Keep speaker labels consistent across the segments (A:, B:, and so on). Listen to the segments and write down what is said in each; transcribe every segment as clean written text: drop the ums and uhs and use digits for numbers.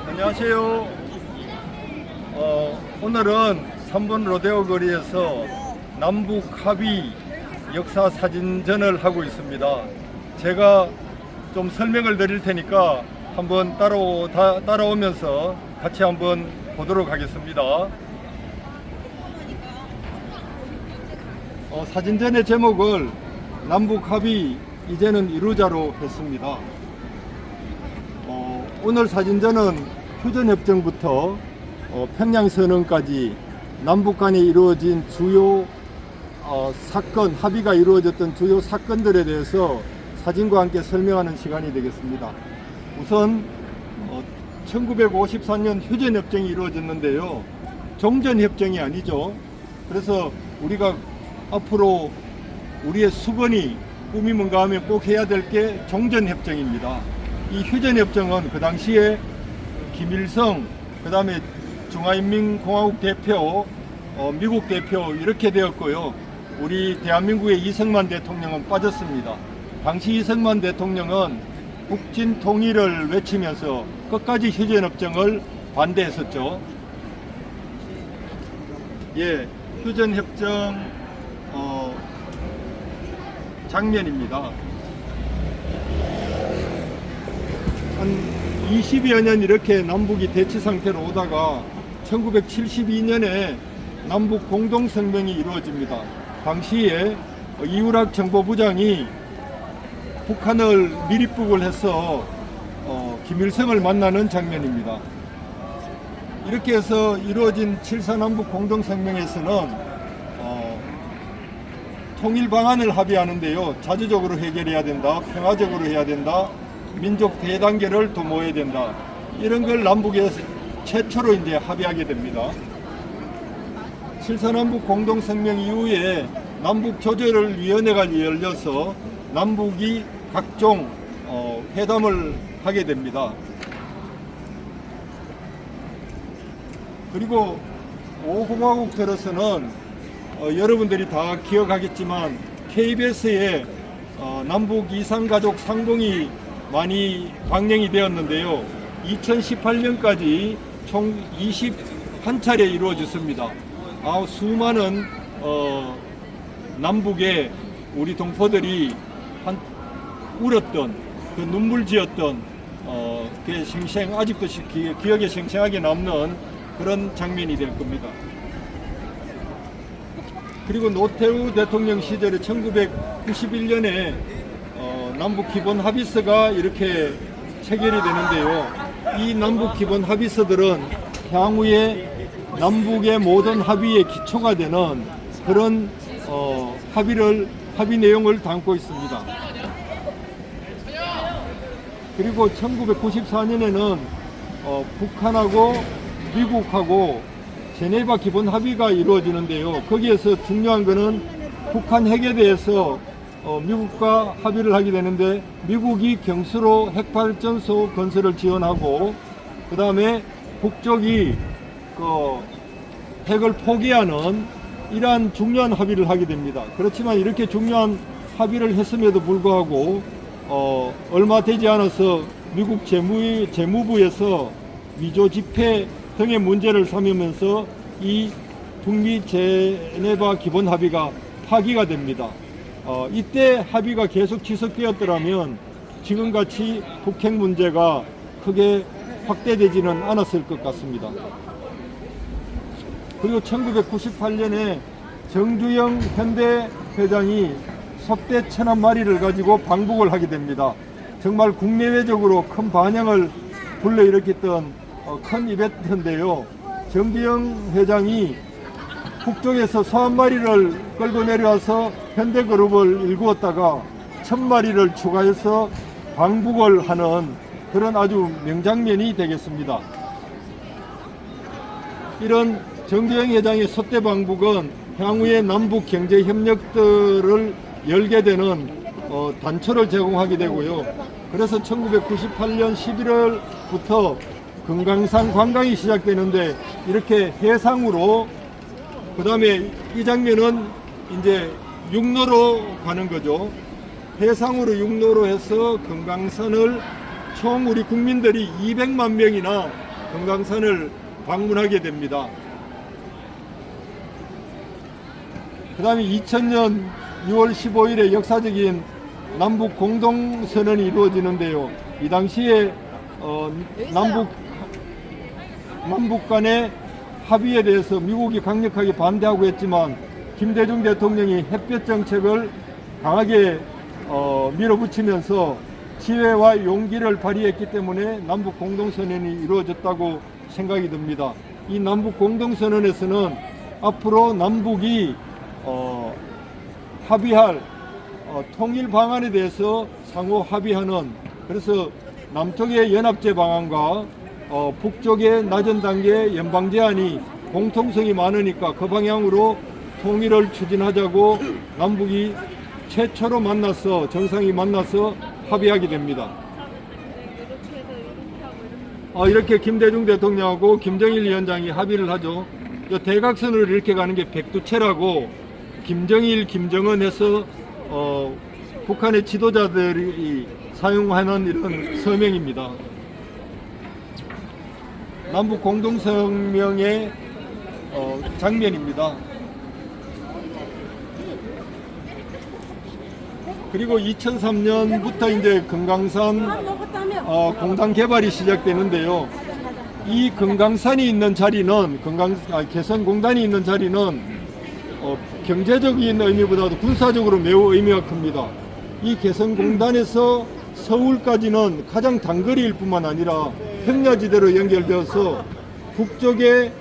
A: 안녕하세요. 오늘은 3번 로데오 거리에서 남북 합의 역사 사진전을 하고 있습니다. 제가 좀 설명을 드릴 테니까 한번 따라오면서 같이 한번 보도록 하겠습니다. 사진전의 제목을 남북 합의 이제는 이루자로 했습니다. 오늘 사진전은 휴전협정부터 평양선언까지 남북 간에 이루어진 주요 사건, 합의가 이루어졌던 주요 사건들에 대해서 사진과 함께 설명하는 시간이 되겠습니다. 우선 1954년 휴전협정이 이루어졌는데요. 종전협정이 아니죠. 그래서 우리가 앞으로 우리의 수건이 꾸미는가 하면 꼭 해야 될 게 종전협정입니다. 이 휴전협정은 그 당시에 김일성, 그 다음에 중화인민공화국 대표, 미국 대표 이렇게 되었고요. 우리 대한민국의 이승만 대통령은 빠졌습니다. 당시 이승만 대통령은 북진 통일을 외치면서 끝까지 휴전협정을 반대했었죠. 예, 휴전협정 장면입니다. 한 20여 년 이렇게 남북이 대치 상태로 오다가 1972년에 남북 공동성명이 이루어집니다. 당시에 이우락 정보부장이 북한을 미립북을 해서 김일성을 만나는 장면입니다. 이렇게 해서 이루어진 7.4 남북 공동성명에서는 통일 방안을 합의하는데요. 자주적으로 해결해야 된다, 평화적으로 해야 된다, 민족 대단계를 도모해야 된다. 이런 걸 남북에서 최초로 이제 합의하게 됩니다. 7.4 남북 공동성명 이후에 남북조절위원회가 열려서 남북이 각종 회담을 하게 됩니다. 그리고 5공화국 들어서는 여러분들이 다 기억하겠지만 KBS에 남북 이산가족 상봉이 많이 방영이 되었는데요. 2018년까지 총 21차례 이루어졌습니다. 수많은 남북의 우리 동포들이 울었던 그 눈물 지었던 아직도 기억에 생생하게 남는 그런 장면이 될 겁니다. 그리고 노태우 대통령 시절에 1991년에 남북 기본 합의서가 이렇게 체결이 되는데요. 이 남북 기본 합의서들은 향후에 남북의 모든 합의의 기초가 되는 그런 합의 내용을 담고 있습니다. 그리고 1994년에는 북한하고 미국하고 제네바 기본 합의가 이루어지는데요. 거기에서 중요한 것은 북한 핵에 대해서 미국과 합의를 하게 되는데, 미국이 경수로 핵발전소 건설을 지원하고, 그 다음에 북쪽이 핵을 포기하는 이러한 중요한 합의를 하게 됩니다. 그렇지만 이렇게 중요한 합의를 했음에도 불구하고 얼마 되지 않아서 미국 재무부에서 위조 지폐 등의 문제를 삼으면서 이 북미 제네바 기본 합의가 파기가 됩니다. 이때 합의가 계속 지속되었더라면 지금같이 북핵 문제가 크게 확대되지는 않았을 것 같습니다. 그리고 1998년에 정주영 현대 회장이 석대 1,000마리를 가지고 방북을 하게 됩니다. 정말 국내외적으로 큰 반향을 불러일으켰던 큰 이벤트인데요. 정주영 회장이 북쪽에서 소 1마리를 끌고 내려와서 현대그룹을 일구었다가 1,000마리를 추가해서 방북을 하는 그런 아주 명장면이 되겠습니다. 이런 정주영 회장의 소대 방북은 향후에 남북 경제 협력들을 열게 되는 단초를 제공하게 되고요. 그래서 1998년 11월부터 금강산 관광이 시작되는데, 이렇게 해상으로, 그 다음에 이 장면은 이제 육로로 가는 거죠. 해상으로 육로로 해서 금강산을 총 우리 국민들이 200만 명이나 금강산을 방문하게 됩니다. 그 다음에 2000년 6월 15일에 역사적인 남북 공동선언이 이루어지는데요. 이 당시에 남북 간의 합의에 대해서 미국이 강력하게 반대하고 했지만 김대중 대통령이 햇볕 정책을 강하게 밀어붙이면서 지혜와 용기를 발휘했기 때문에 남북 공동선언이 이루어졌다고 생각이 듭니다. 이 남북 공동선언에서는 앞으로 남북이 합의할 통일 방안에 대해서 상호 합의하는, 그래서 남쪽의 연합제 방안과 북쪽의 낮은 단계 연방 제안이 공통성이 많으니까 그 방향으로 통일을 추진하자고 남북이 최초로 만나서 정상이 만나서 합의하게 됩니다. 이렇게 김대중 대통령하고 김정일 위원장이 합의를 하죠. 대각선으로 이렇게 가는 게 백두체라고 김정일, 김정은 해서 북한의 지도자들이 사용하는 이런 서명입니다. 남북 공동성명의 장면입니다. 그리고 2003년부터 이제 금강산 공단 개발이 시작되는데요. 이 금강산이 있는 자리는 개성공단이 있는 자리는 경제적인 의미보다도 군사적으로 매우 의미가 큽니다. 이 개성공단에서 서울까지는 가장 단거리일 뿐만 아니라 평야지대로 연결되어서 북쪽에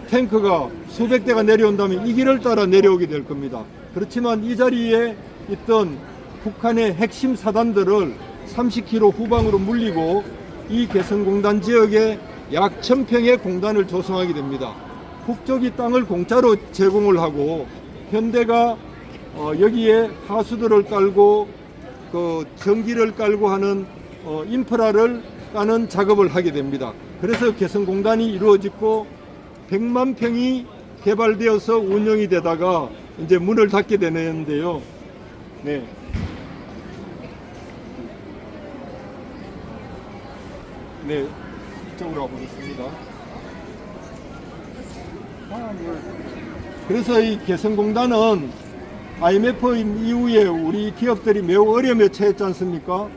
A: 탱크가 수백 대가 내려온다면 이 길을 따라 내려오게 될 겁니다. 그렇지만 이 자리에 있던 북한의 핵심 사단들을 30km 후방으로 물리고 이 개성공단 지역에 약 1000평의 공단을 조성하게 됩니다. 북쪽이 땅을 공짜로 제공을 하고 현대가 여기에 하수도를 깔고 그 전기를 깔고 하는 인프라를 까는 작업을 하게 됩니다. 그래서 개성공단이 이루어지고 100만 평이 개발되어서 운영이 되다가 이제 문을 닫게 되는데요. 네. 네, 이쪽으로 와보겠습니다. 그래서 이 개성공단은 IMF 이후에 우리 기업들이 매우 어려움에 처했지 않습니까?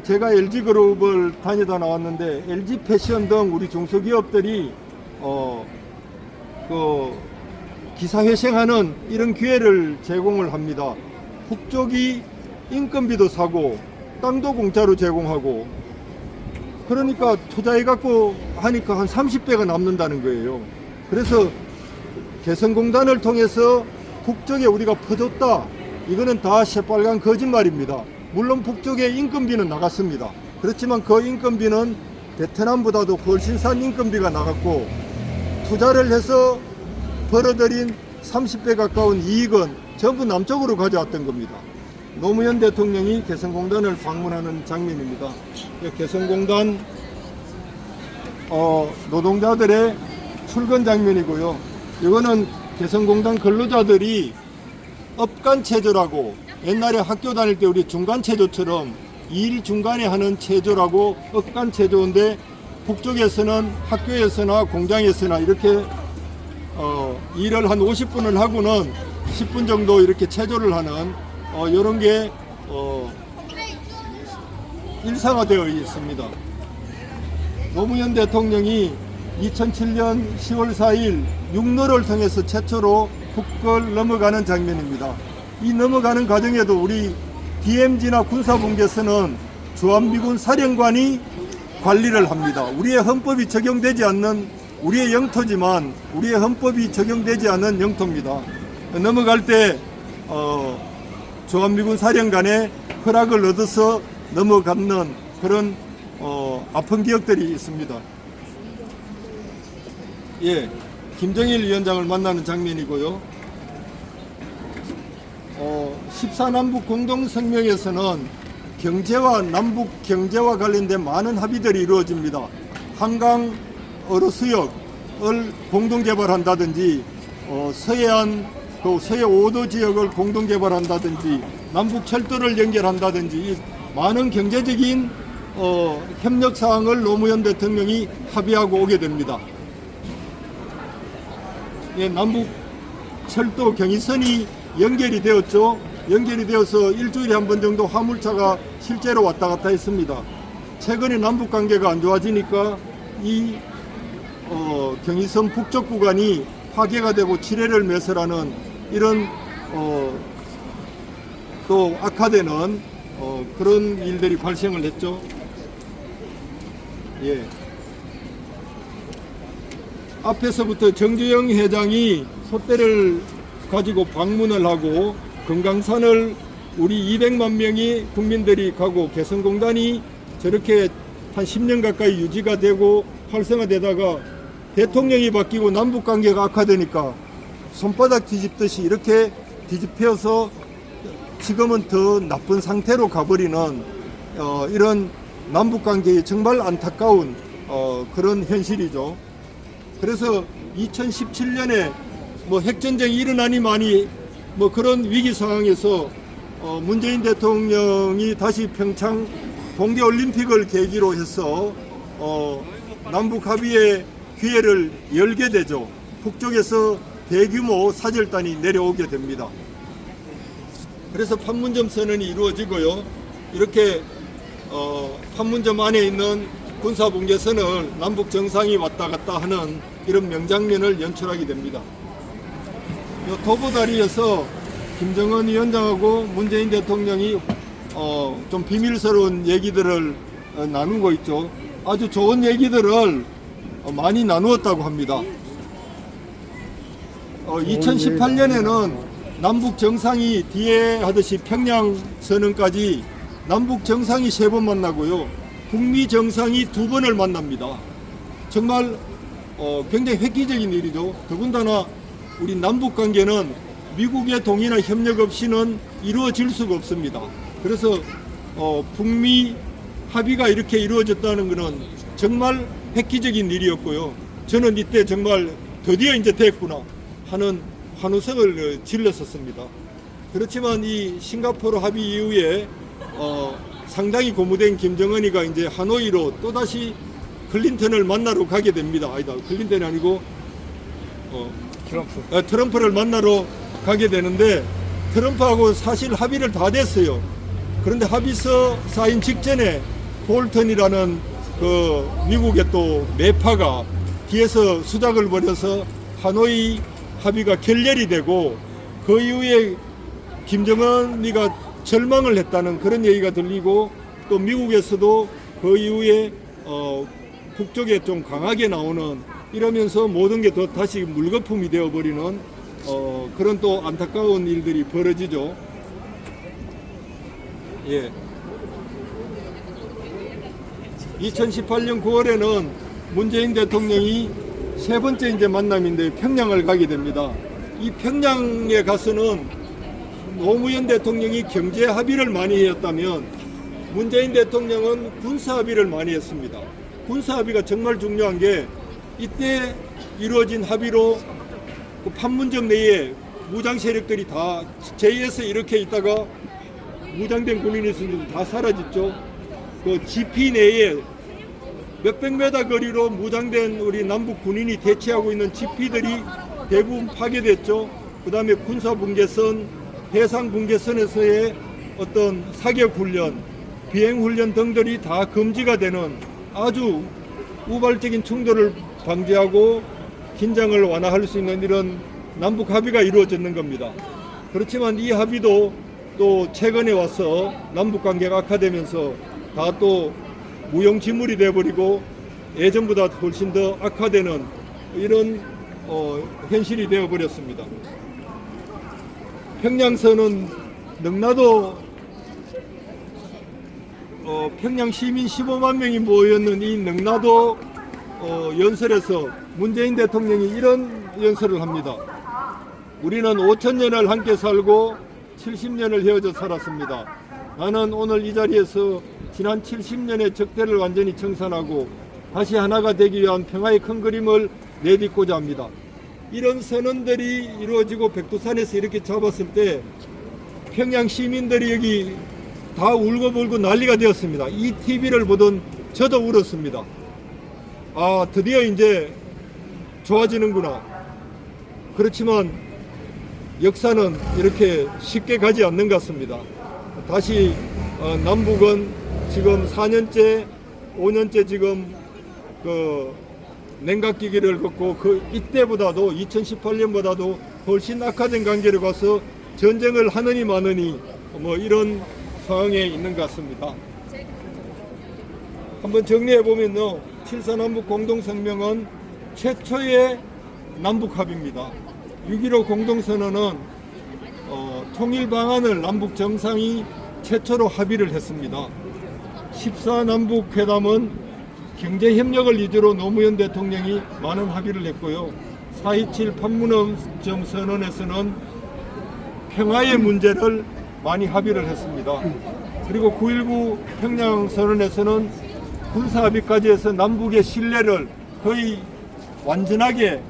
A: 제가 LG그룹을 다니다 나왔는데 LG패션 등 우리 중소기업들이 기사회생하는 이런 기회를 제공을 합니다. 북쪽이 인건비도 사고 땅도 공짜로 제공하고, 그러니까 투자해갖고 하니까 한 30배가 남는다는 거예요. 그래서 개성공단을 통해서 북쪽에 우리가 퍼줬다, 이거는 다 새빨간 거짓말입니다. 물론 북쪽에 인건비는 나갔습니다. 그렇지만 그 인건비는 베트남보다도 훨씬 싼 인건비가 나갔고, 투자를 해서 벌어들인 30배 가까운 이익은 전부 남쪽으로 가져왔던 겁니다. 노무현 대통령이 개성공단을 방문하는 장면입니다. 개성공단 노동자들의 출근 장면이고요. 이거는 개성공단 근로자들이 업간체조라고, 옛날에 학교 다닐 때 우리 중간체조처럼 일 중간에 하는 체조라고 업간체조인데, 북쪽에서는 학교에서나 공장에서나 이렇게 일을 한 50분을 하고는 10분 정도 이렇게 체조를 하는 이런 게 일상화되어 있습니다. 노무현 대통령이 2007년 10월 4일 육로를 통해서 최초로 북을 넘어가는 장면입니다. 이 넘어가는 과정에도 우리 DMZ나 군사분계선은 주한미군 사령관이 관리를 합니다. 우리의 헌법이 적용되지 않는 우리의 영토지만 우리의 헌법이 적용되지 않는 영토입니다. 넘어갈 때 주한미군 사령관의 허락을 얻어서 넘어가는 그런 아픈 기억들이 있습니다. 예, 김정일 위원장을 만나는 장면이고요. 14남북 공동성명에서는 경제와 남북 경제와 관련된 많은 합의들이 이루어집니다. 한강 어로 수역을 공동 개발한다든지, 서해안 서해 5도 지역을 공동 개발한다든지, 남북 철도를 연결한다든지, 많은 경제적인 협력 사항을 노무현 대통령이 합의하고 오게 됩니다. 예, 남북 철도 경의선이 연결이 되었죠. 연결이 되어서 일주일에 한 번 정도 화물차가 실제로 왔다 갔다 했습니다. 최근에 남북 관계가 안 좋아지니까 이 경의선 북쪽 구간이 파괴가 되고 지뢰를 매설하는 이런 또 악화되는 그런 일들이 발생을 했죠. 예. 앞에서부터 정주영 회장이 소떼를 가지고 방문을 하고 금강산을 우리 200만 명의 국민들이 가고 개성공단이 저렇게 한 10년 가까이 유지가 되고 활성화되다가 대통령이 바뀌고 남북관계가 악화되니까 손바닥 뒤집듯이 이렇게 뒤집혀서 지금은 더 나쁜 상태로 가버리는 이런 남북관계의 정말 안타까운 그런 현실이죠. 그래서 2017년에 뭐 핵전쟁이 일어나니만이 뭐 그런 위기 상황에서 문재인 대통령이 다시 평창 동계올림픽을 계기로 해서 남북 합의의 기회를 열게 되죠. 북쪽에서 대규모 사절단이 내려오게 됩니다. 그래서 판문점 선언이 이루어지고요. 이렇게 판문점 안에 있는 군사분계선을 남북 정상이 왔다 갔다 하는 이런 명장면을 연출하게 됩니다. 도보다리에서 김정은 위원장하고 문재인 대통령이 좀 비밀스러운 얘기들을 나누고 있죠. 아주 좋은 얘기들을 많이 나누었다고 합니다. 2018년에는 남북 정상이 뒤에 하듯이 평양 선언까지 남북 정상이 3번 만나고요. 북미 정상이 2번을 만납니다. 정말 굉장히 획기적인 일이죠. 더군다나 우리 남북 관계는 미국의 동의나 협력 없이는 이루어질 수가 없습니다. 그래서 북미 합의가 이렇게 이루어졌다는 것은 정말 획기적인 일이었고요. 저는 이때 정말 드디어 이제 됐구나 하는 환호성을 질렀었습니다. 그렇지만 이 싱가포르 합의 이후에 상당히 고무된 김정은이가 이제 하노이로 또다시 클린턴을 만나러 가게 됩니다. 아니다, 클린턴이 아니고 트럼프를 만나러 가게 되는데 트럼프하고 사실 합의를 다 됐어요. 그런데 합의서 사인 직전에 볼턴이라는 그 미국의 또 매파가 뒤에서 수작을 벌여서 하노이 합의가 결렬이 되고 그 이후에 김정은이가 절망을 했다는 그런 얘기가 들리고 또 미국에서도 그 이후에 북쪽에 좀 강하게 나오는 이러면서 모든 게 더 다시 물거품이 되어버리는 그런 또 안타까운 일들이 벌어지죠. 예. 2018년 9월에는 문재인 대통령이 3번째 이제 만남인데 평양을 가게 됩니다. 이 평양에 가서는 노무현 대통령이 경제 합의를 많이 했다면 문재인 대통령은 군사 합의를 많이 했습니다. 군사 합의가 정말 중요한 게 이때 이루어진 합의로 그 판문점 내에 무장 세력들이 다 제2에서 이렇게 있다가 무장된 군인이 있으면 다 사라졌죠. 그 GP 내에 몇백 메다 거리로 무장된 우리 남북 군인이 대치하고 있는 GP들이 대부분 파괴됐죠. 그 다음에 군사분계선, 해상분계선에서의 어떤 사격훈련, 비행훈련 등들이 다 금지가 되는 아주 우발적인 충돌을 방지하고 긴장을 완화할 수 있는 이런 남북 합의가 이루어졌는 겁니다. 그렇지만 이 합의도 또 최근에 와서 남북 관계가 악화되면서 다 또 무용지물이 되어버리고 예전보다 훨씬 더 악화되는 이런 현실이 되어버렸습니다. 평양선은 능라도 평양 시민 15만 명이 모였는 이 능라도 연설에서 문재인 대통령이 이런 연설을 합니다. 우리는 5,000년을 함께 살고 70년을 헤어져 살았습니다. 나는 오늘 이 자리에서 지난 70년의 적대를 완전히 청산하고 다시 하나가 되기 위한 평화의 큰 그림을 내딛고자 합니다. 이런 선언들이 이루어지고 백두산에서 이렇게 잡았을 때 평양 시민들이 여기 다 울고불고 난리가 되었습니다. 이 TV를 보던 저도 울었습니다. 아, 드디어 이제 좋아지는구나. 그렇지만 역사는 이렇게 쉽게 가지 않는 것 같습니다. 다시 남북은 지금 4년째, 5년째 지금 그 냉각기기를 걷고 그 이때보다도 2018년보다도 훨씬 악화된 관계로 가서 전쟁을 하느니 마느니 뭐 이런 상황에 있는 것 같습니다. 한번 정리해 보면요, 7.4 남북 공동성명은 최초의 남북합의입니다. 6.15 공동선언은 통일 방안을 남북 정상이 최초로 합의를 했습니다. 14 남북 회담은 경제 협력을 위주로 노무현 대통령이 많은 합의를 했고요. 4.27 판문점 선언에서는 평화의 문제를 많이 합의를 했습니다. 그리고 9.19 평양 선언에서는 군사 합의까지 해서 남북의 신뢰를 거의 완전하게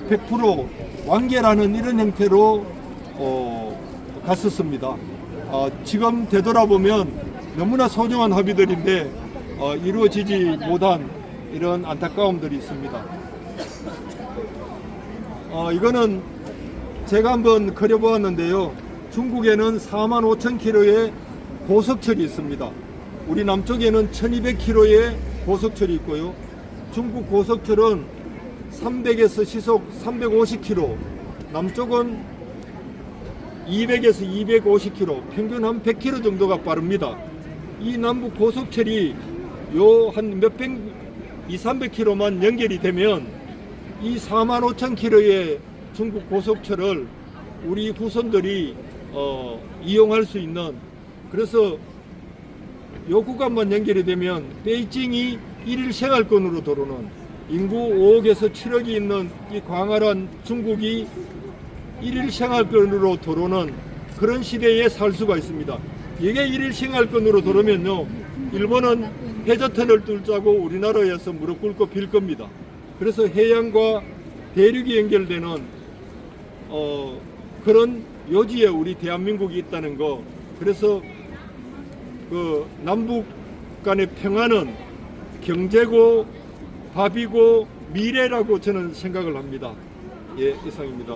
A: 100% 완결하는 이런 형태로 갔었습니다. 지금 되돌아보면 너무나 소중한 합의들인데 이루어지지 못한 이런 안타까움들이 있습니다. 이거는 제가 한번 그려보았는데요. 중국에는 45,000km의 고속철이 있습니다. 우리 남쪽에는 1,200km의 고속철이 있고요. 중국 고속철은 300에서 시속 350km, 남쪽은 200에서 250km, 평균 한 100km 정도가 빠릅니다. 이 남북 고속철이 요 한 몇백, 200~300km만 연결이 되면 이 45,000km의 중국 고속철을 우리 후손들이 이용할 수 있는, 그래서 요 구간만 연결이 되면 베이징이 일일 생활권으로 들어오는, 인구 5억에서 7억이 있는 이 광활한 중국이 일일 생활권으로 들어오는 그런 시대에 살 수가 있습니다. 이게 일일 생활권으로 들어오면요, 일본은 해저터널 뚫자고 우리나라에서 무릎 꿇고 빌 겁니다. 그래서 해양과 대륙이 연결되는 그런 요지에 우리 대한민국이 있다는 거. 그래서 그 남북 간의 평화는 경제고 밥이고 미래라고 저는 생각을 합니다. 예, 이상입니다.